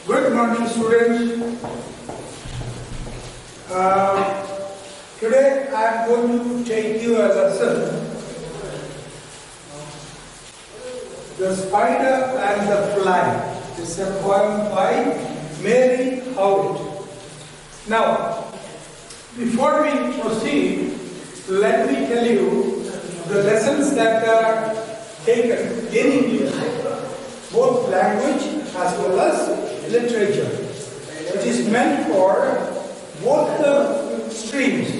Good morning, students. Today I am going to take you a lesson. The Spider and the Fly. It's a poem by Mary Howitt. Now, before we proceed, let me tell you the lessons that are taken in English, both language as well as literature. It is meant for both the streams,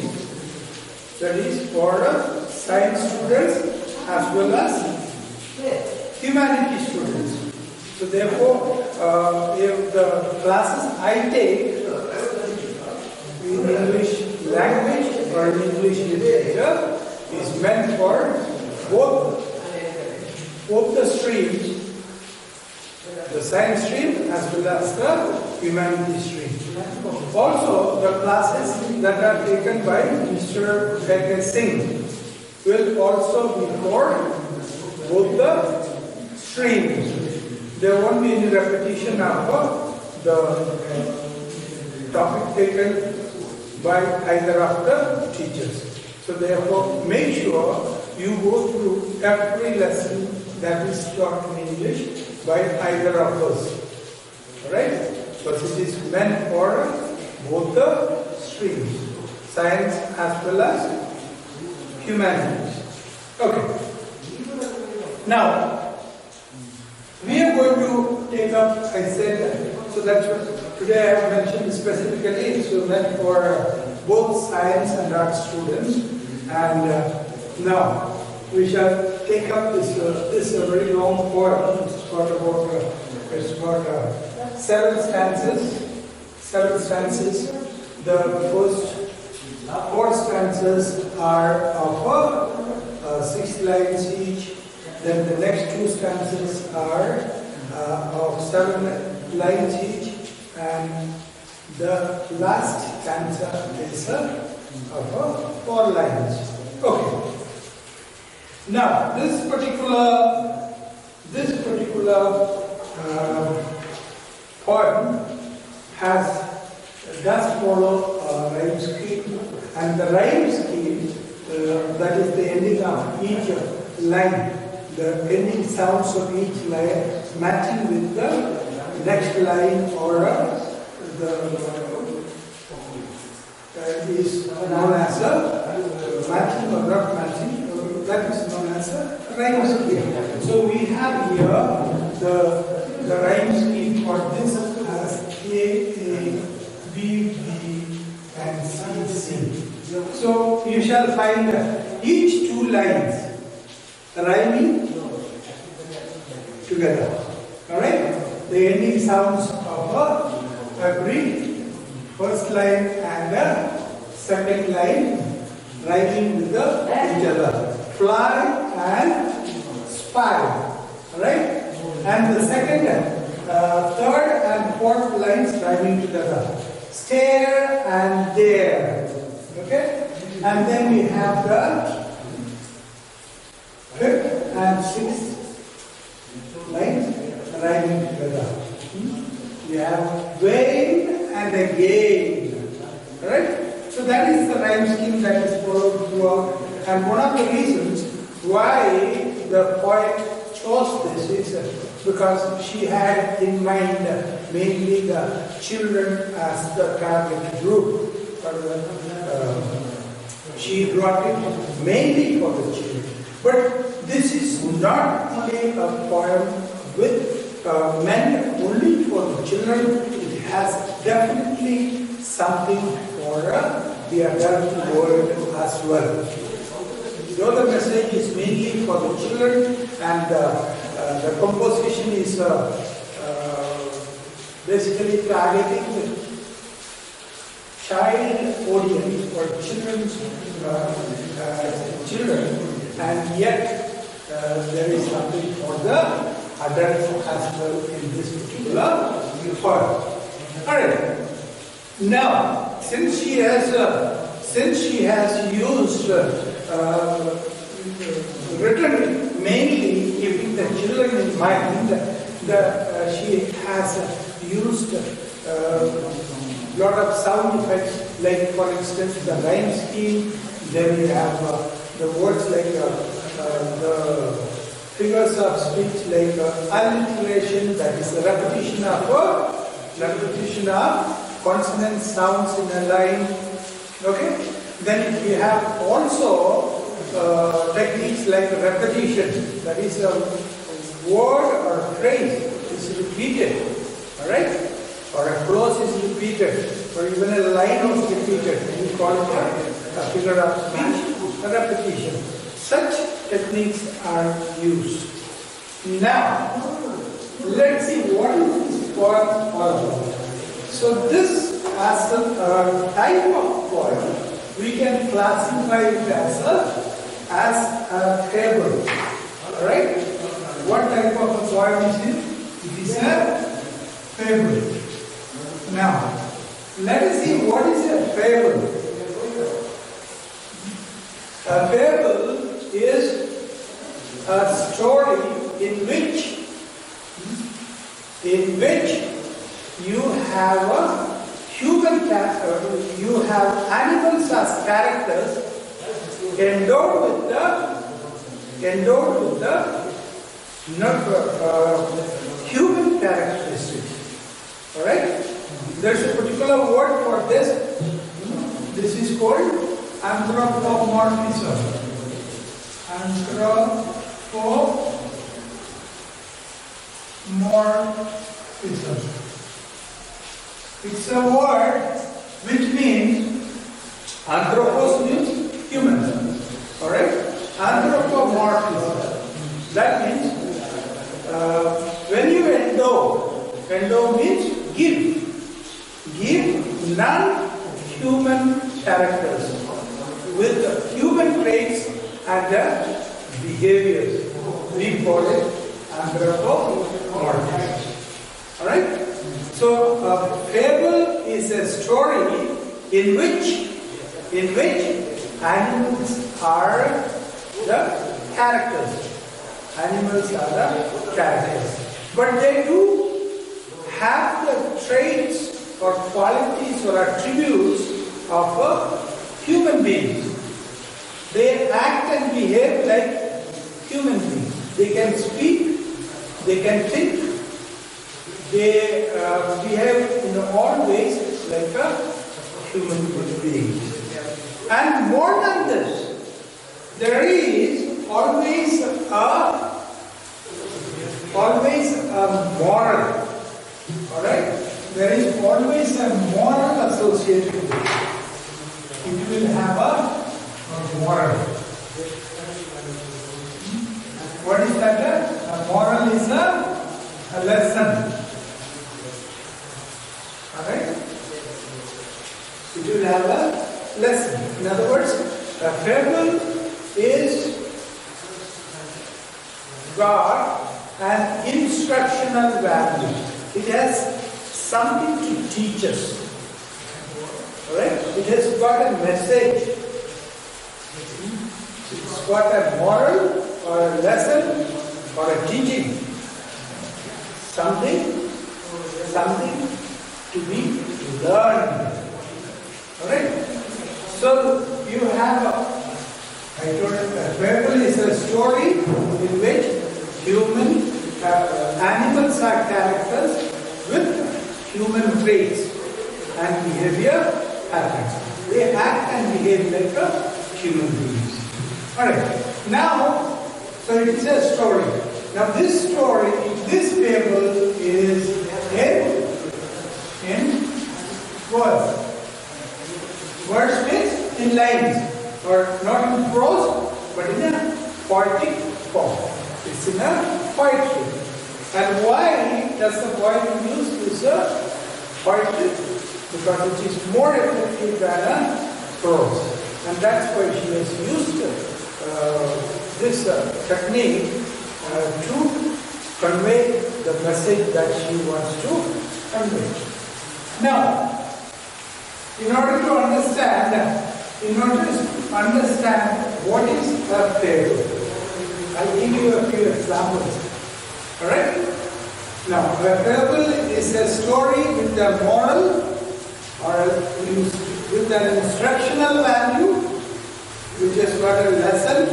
that is for science students as well as humanities students. So therefore, if the classes I take in English language or in English literature is meant for both the streams, the science stream as well as the humanities stream. Also, the classes that are taken by Mr. K. Singh will also be for both the streams. There won't be any repetition of the topic taken by either of the teachers. So therefore, make sure you go through every lesson that is taught in English by either of those. Alright? Because it is meant for both the streams, science as well as humanities. Okay. Now, we are going to take up, I said, so that's what today I have mentioned specifically, so meant for both science and art students. And now, we shall take up this very long poem. It's got seven stanzas. The first four stanzas are of 6 lines each. Then the next two stanzas are of 7 lines each, and the last stanza is of 4 lines. Okay. Now, this particular poem does follow a rhyme scheme, and the rhyme scheme, that is the ending of each line, the ending sounds of each line matching with the next line or is known as a matching or not matching. That is known as a rhyme scheme. So we have here the rhyme scheme for this as A, B, B, and C. So you shall find each 2 lines rhyming together. Alright? The ending sounds of every first line and the second line rhyming with each other. Fly and spy. Alright? And the second, third and fourth lines rhyming together. Stare and dare. Okay? And then we have the fifth and sixth lines rhyming together. We have vain and again. Alright? So that is the rhyme scheme that is followed throughout. And one of the reasons why the poet chose this is because she had in mind mainly the children as the target group. She brought it mainly for the children. But this is not only a poem meant only for the children. It has definitely something for the adult world as well. Though the message is mainly for the children, and the composition is basically targeting the child audience or children, and yet there is something for the adults as well in this particular poem. Alright. Now, since she has used written mainly keeping the children in mind, she has used lot of sound effects, like for instance the rhyme scheme. Then you have the words like the figures of speech, like alliteration, that is the repetition of consonant sounds in a line. Okay. Then we have also techniques like repetition, that is a word or phrase is repeated, all right, or a clause is repeated, or even a line is repeated. We call it a figure of speech, a repetition. Such techniques are used. Now, let's see what is this poem all about. So this as a type of poem, we can classify it as a fable. Alright? What type of a poem is it? It is a fable. Now, let us see what is a fable. A fable is a story in which you have animals as characters endowed with the human characteristics. All right? There's a particular word for this. This is called anthropomorphism. Anthropomorphism. It's a word which means anthropos means human. Alright? Anthropomorphism. That means when you endow means give non-human characters with human traits and behaviors. We call it anthropomorphism. Alright? So a fable is a story in which animals are the characters. Animals are the characters. But they do have the traits or qualities or attributes of human beings. They act and behave like human beings. They can speak, they can think, they behave in all ways like a human being. And more than this, there is always a moral. Alright? There is always a moral associated with it. It will have a moral. What is that? A moral is a lesson. Alright? It will have a lesson. In other words, a fable is got an instructional value. It has something to teach us. Alright? It has got a message. It's got a moral or a lesson or a teaching. Something to be learned. Alright? So you have I told you that fable is a story in which animals are characters with human traits and behavior patterns. They act and behave like human beings. Alright. Now, so it is a story. Now this story, this fable is in verse. Verse means in lines, or not in prose, but in a poetic form. It's in a poetry. And why does the poet use this poetry? Because it is more effective than a prose. And that's why she has used this technique to convey the message that she wants to convey. Now, in order to understand what is a fable, I'll give you a few examples. Alright? Now, a parable is a story with a moral or with an instructional value, which has got a lesson,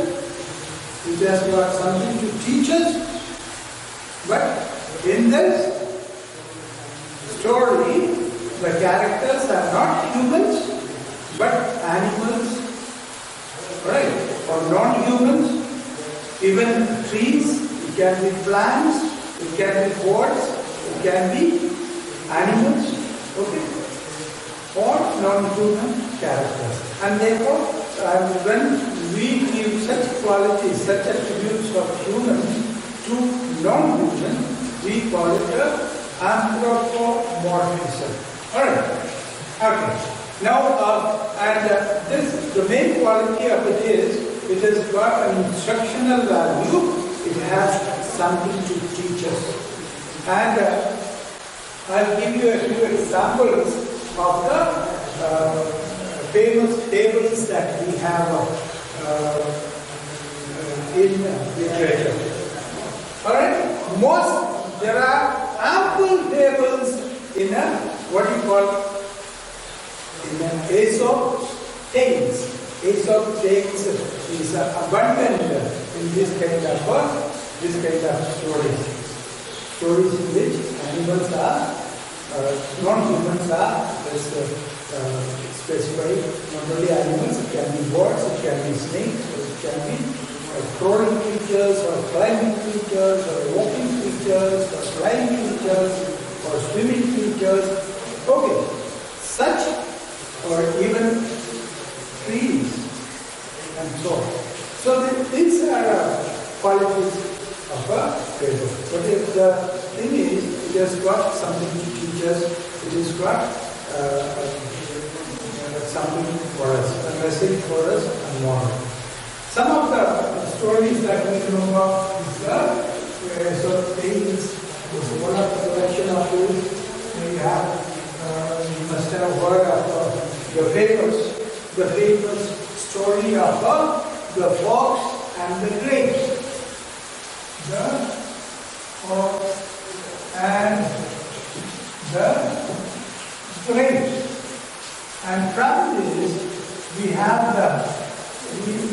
which has got something to teach us. But in this story, the characters are not humans, but animals, right? Or non-humans, even trees, it can be plants, it can be birds, it can be animals, okay? Or non-human characters. And therefore, when we give such qualities, such attributes of humans to non-humans, we call it anthropomorphism. Alright? Okay. Now, the main quality of it is, it has got an instructional value, it has something to teach us. And I'll give you a few examples of the famous tables that we have in literature. Alright? There are ample tables in what you call in an Aesop's tales. Aesop's tales is abundant in this kind of stories. Stories in which animals are, non-humans are specified. Not only animals, it can be birds, it can be snakes, it can be crawling creatures, or climbing creatures, or walking creatures, or flying creatures, or swimming creatures. Okay, such, or even trees, and so on. So these are qualities of a table. But the thing is, it has got something to teach us, it has got something for us, a message for us, and more. Some of the stories that we know of is the tales. Is one of the collection of those we have. You must have heard of the famous story of the fox and the grapes. The fox and the grapes. And from this, we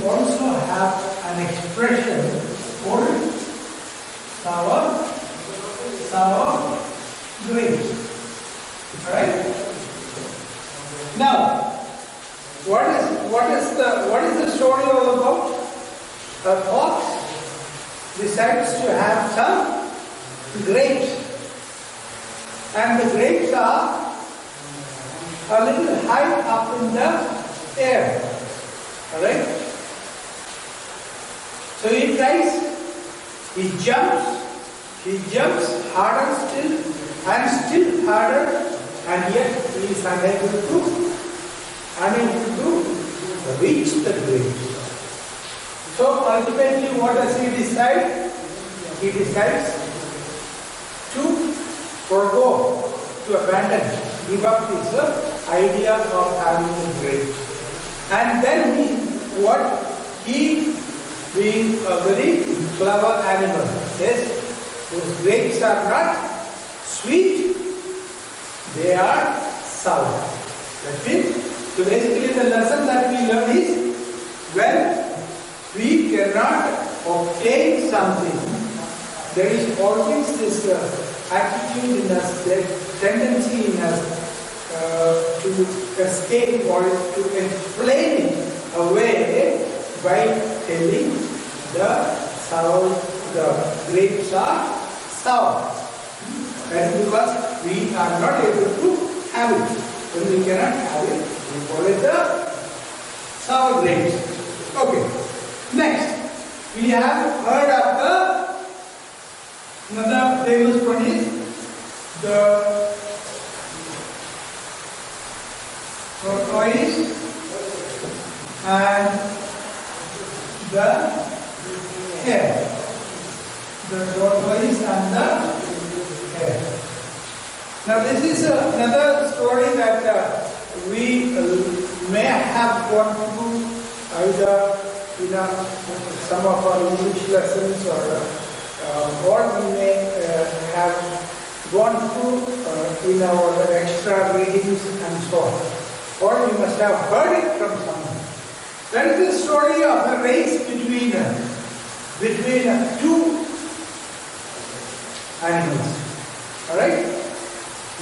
also have an expression called sour grapes. Right? Now, what is the story all about? A fox decides to have some grapes, and the grapes are a little high up in the air. Alright? So he tries, he jumps harder still, and still harder, and yet he is unable to reach the grapes. So ultimately, what does he decide? He decides to forgo, to abandon, give up his idea of having a grape. And then he being a very clever animal, says, those grapes are not sweet, they are sour. That's it. So basically the lesson that we learn is, when we cannot obtain something, there is always this attitude in us, that tendency in us to escape or to explain it away by telling the grapes are sour. That's because we are not able to have it. When we cannot have it, we call it the sour grapes. Okay. Next, we have heard of another famous one is the tortoise and the hare. The tortoise and the hare. Now this is another story that we may have gone through either in some of our English lessons, or we may have gone through in our extra readings and so on. Or you must have heard it from someone. That is the story of a race between two animals. Alright?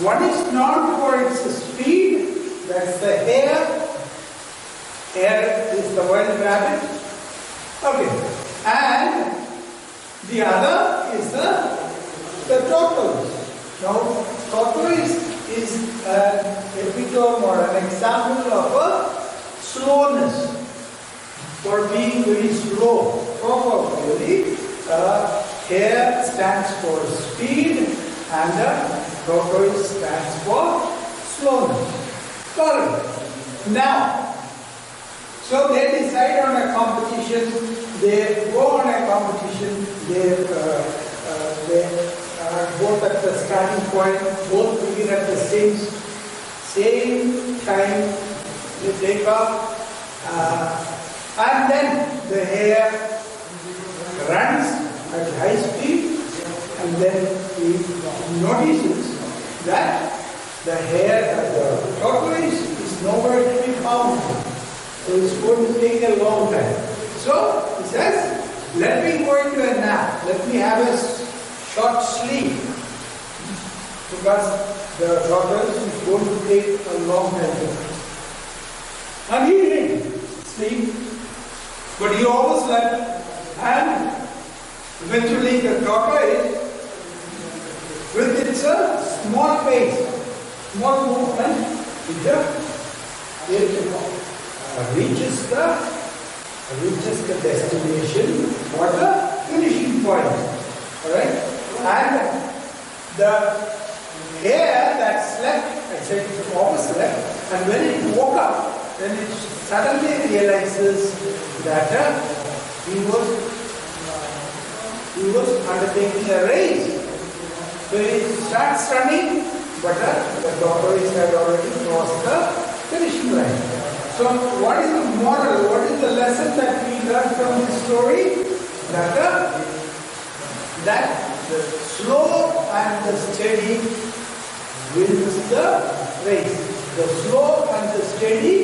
One is known for its speed, that's the hare. Hare is the wild rabbit. Okay. And the other is the tortoise. Now, tortoise is an epitome or an example of a slowness, for being very slow. Properly, hare stands for speed and tortoise stands for slowness. Correct. Now, so they decide on a competition, they go on a competition, they are both at the starting point, both begin at the same time, they take off, and then the hare runs at high speed, and then he notices that the hare, the tortoise is nowhere to be found. So it's going to take a long time. So he says, let me go into a nap, let me have a short sleep, because the tortoise is going to take a long time. And he didn't sleep, but he overslept, and eventually the tortoise, with its small pace, small movement, it reaches the destination or the finishing point. Alright? And the hare that slept, I said it overslept, and when it woke up, then it suddenly realizes that he was undertaking a race. So he starts running, but the tortoise had already crossed the finishing line. So what is the moral, what is the lesson that we learn from this story? That the slow and the steady wins the race. The slow and the steady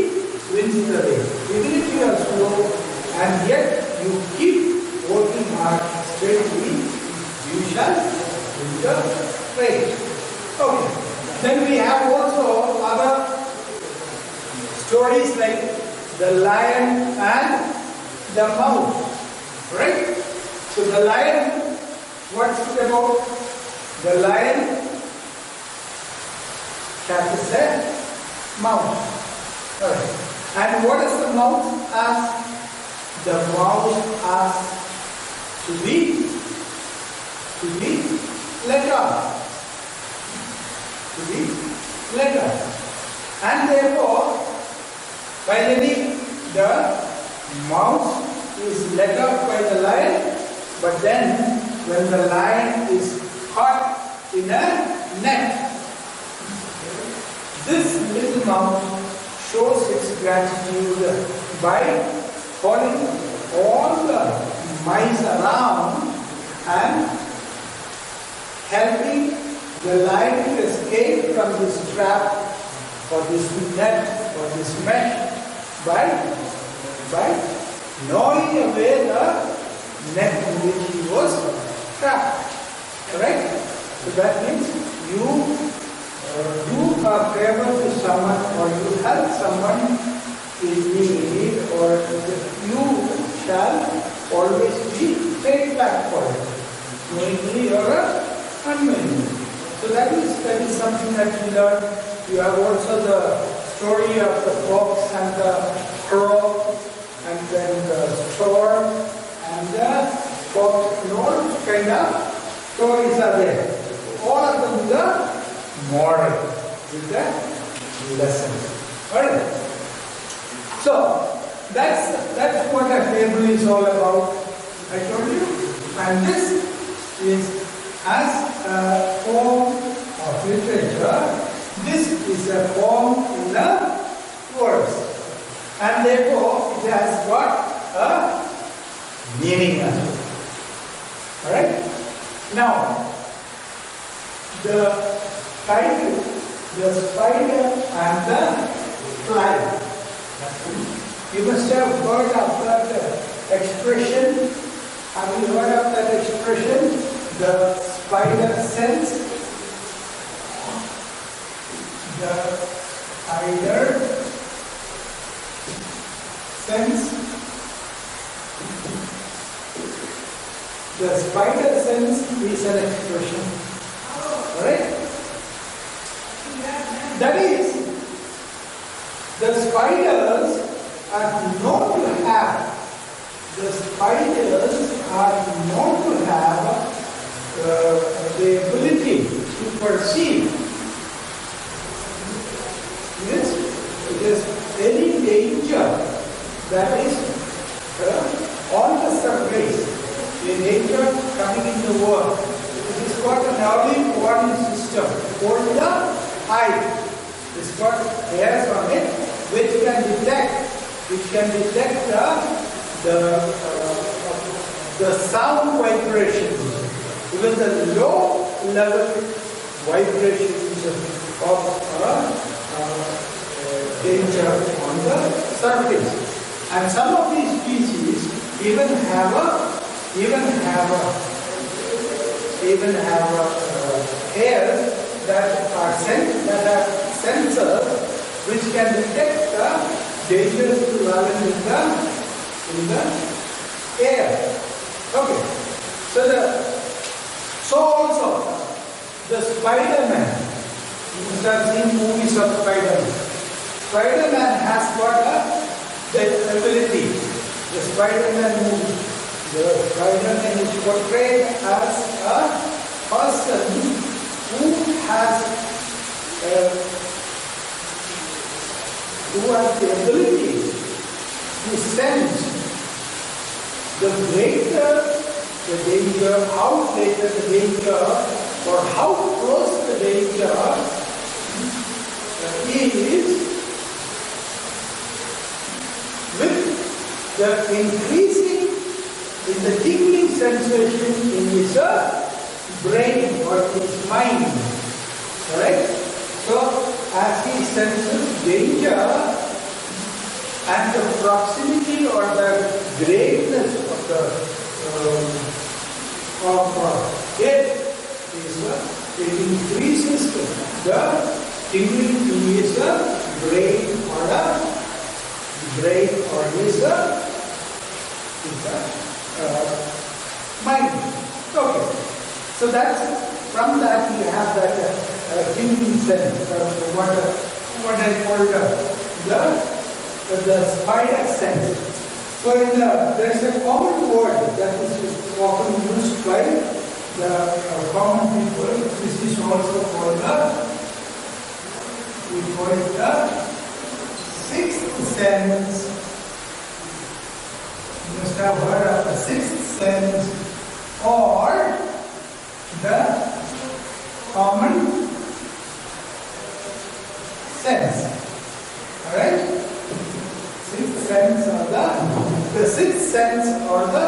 wins the race. Even if you are slow and yet you keep working hard steadily, you shall win the race. Okay. Then we have also other stories like the lion and the mouse. Right? So the lion, what's it about? The lion catches a mouse. Right. And what does the mouse ask? The mouse asks to be let off. To be let off. And therefore, finally, the mouse is let off by the lion, but then when the lion is caught in a net, this little mouse shows its gratitude by calling all the mice around and helping the lion to escape from this trap or this net or this mesh by gnawing away the net in which he was trapped. Right? So that means you do a favor to someone or you help someone in need, or you shall always be paid back for it, knowingly or unknowingly. So that is something that we learn. You have also the story of the fox and the crow, and then the storm and the fox, and all kind of stories are there. All of them the moral, with the lesson. Alright. So that's what a fable is all about. I told you. And this is as a form of literature. This is a form in the verse. And therefore it has got a meaning. Alright? Now, the spider, and the fly. You must have heard of that expression. Have you heard of that expression? The spider sense. The spider sense. The spider sense is an expression. Alright? That is, the spiders are known to have the ability to perceive. Yes, it is any danger that is on the surface, the danger coming in the world. It is got an early warning system for the eye. It's got hairs on it which can detect the sound vibrations, even the low level vibrations of danger on the surface. And some of these species even have hairs that are sensors which can detect the dangerous level in the air. Okay. So also the Spider-Man. You must have seen movies of Spider-Man. Spider-Man has got the ability. The Spider-Man movie. The Spider-Man is portrayed as a person who has the ability to sense the greater the danger, how greater the danger, or how close the danger is, with the increasing in the tingling sensation in his brain or his mind. Alright? So, as he senses danger and the proximity or the greatness of the death, it increases the tingling in his brain or his mind. Okay. So that's from that you have that tingling sense, what I call the spider sense. So there is a common word that is often used by the common people. This is also called we call it the sixth sense. You must have heard of the sixth sense or the common sense. Alright? Sixth sense or the sixth sense or the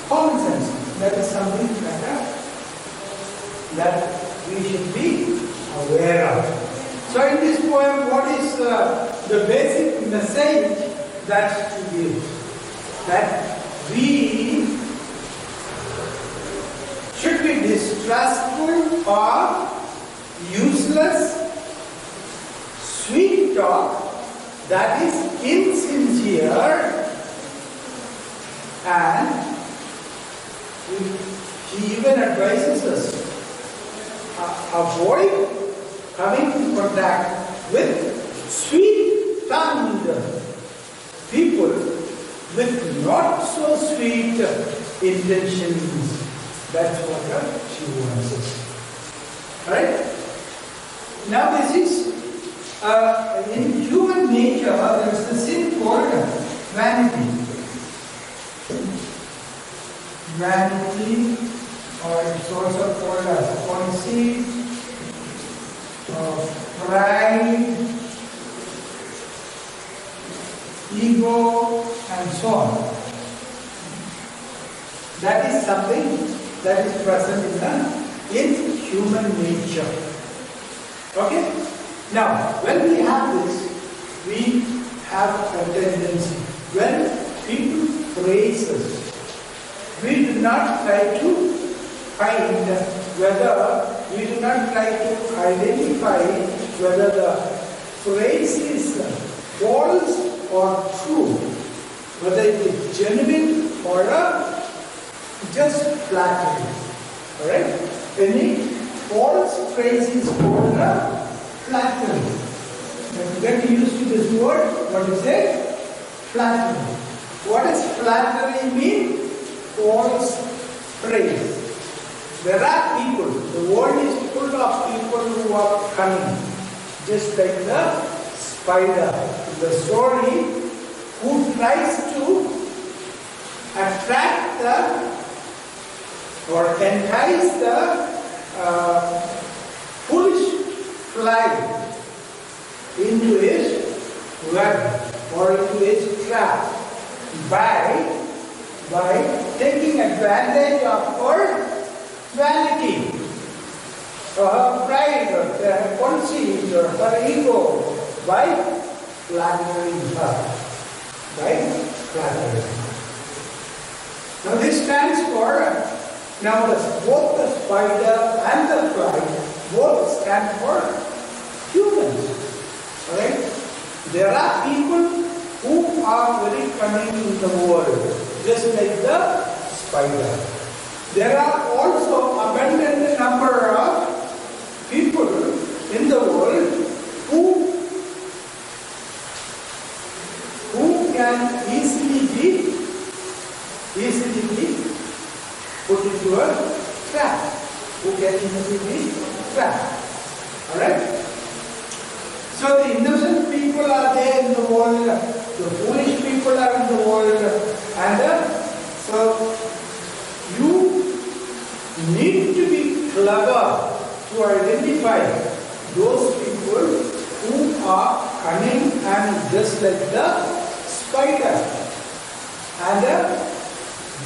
common sense. That is something that we should be aware of. So in this poem, what is the basic message that to give? That we should be distrustful or useless sweet talk that is insincere, and he even advises us avoid coming in contact with sweet-tongued people with not so sweet intentions. That's what she wants us. Alright? Now this is in human nature, there is the sin called vanity. Vanity, or it's also called as conceit, pride, ego, and so on. That is something that is present in human nature. Okay? Now, when we have this, we have a tendency. When people praise us, we do not try to find whether, we do not try to identify whether the phrase is false or true, whether it is genuine or just flattery. Alright? Any false phrase is called flattery. And when we use this word, what is it? Flattery. What does flattery mean? False praise. There are people, the world is full of people who are cunning, just like the spider in the story, who tries to attract or entice the foolish fly into his web or into his trap by taking advantage of her vanity, or her pride, or her conceit, or her ego, by flattering her. By flattering. Now this stands for, both the spider and the fly, both stand for humans. Alright? There are people who are very cunning in the world, just like the spider. There are also abundant number of people in the world who can easily be put into a trap. Who can easily be trapped. Alright? So the innocent people are there in the world, the foolish people are in the world, and so you need to be clever to identify those people who are cunning and just like the spider, and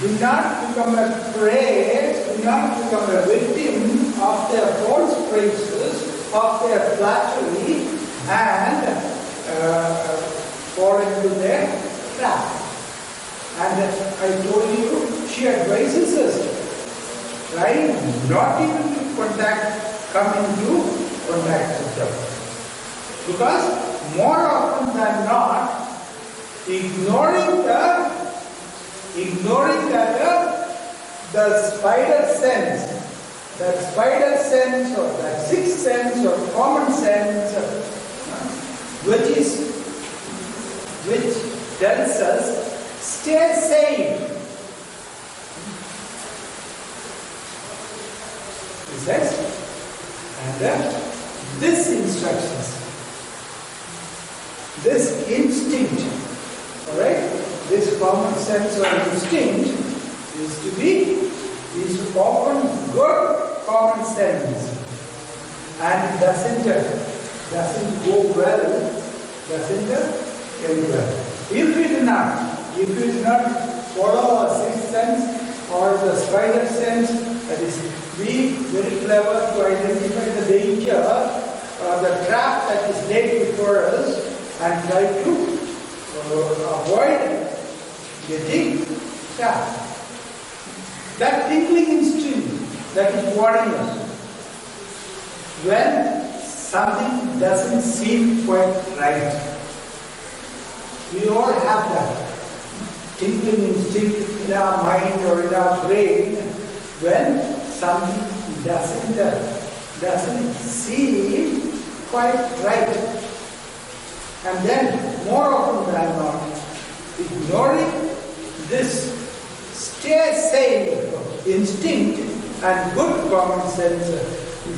do not become a prey, do not become a victim of their false praises, of their flattery, and fall into their trap. And I told you, she advises us, right, not even to come into contact with them. Because more often than not, ignoring the spider sense or that sixth sense or common sense, which tells us, stay safe. He says, and this instructions, this instinct, alright, this common sense or instinct is often good common sense and doesn't go well, doesn't end well. If we do not follow our sixth sense or the spider sense, that is, be very clever to identify the danger or the trap that is laid before us and try to avoid getting trapped. That tinkling instinct that is warning us when something doesn't seem quite right. We all have that tinkling instinct in our mind or in our brain when something doesn't seem quite right. And then, more often than not, ignoring this stay safe instinct and good common sense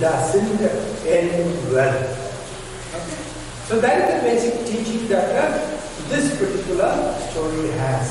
doesn't end well. Okay? So that is the basic teaching that this particular story has.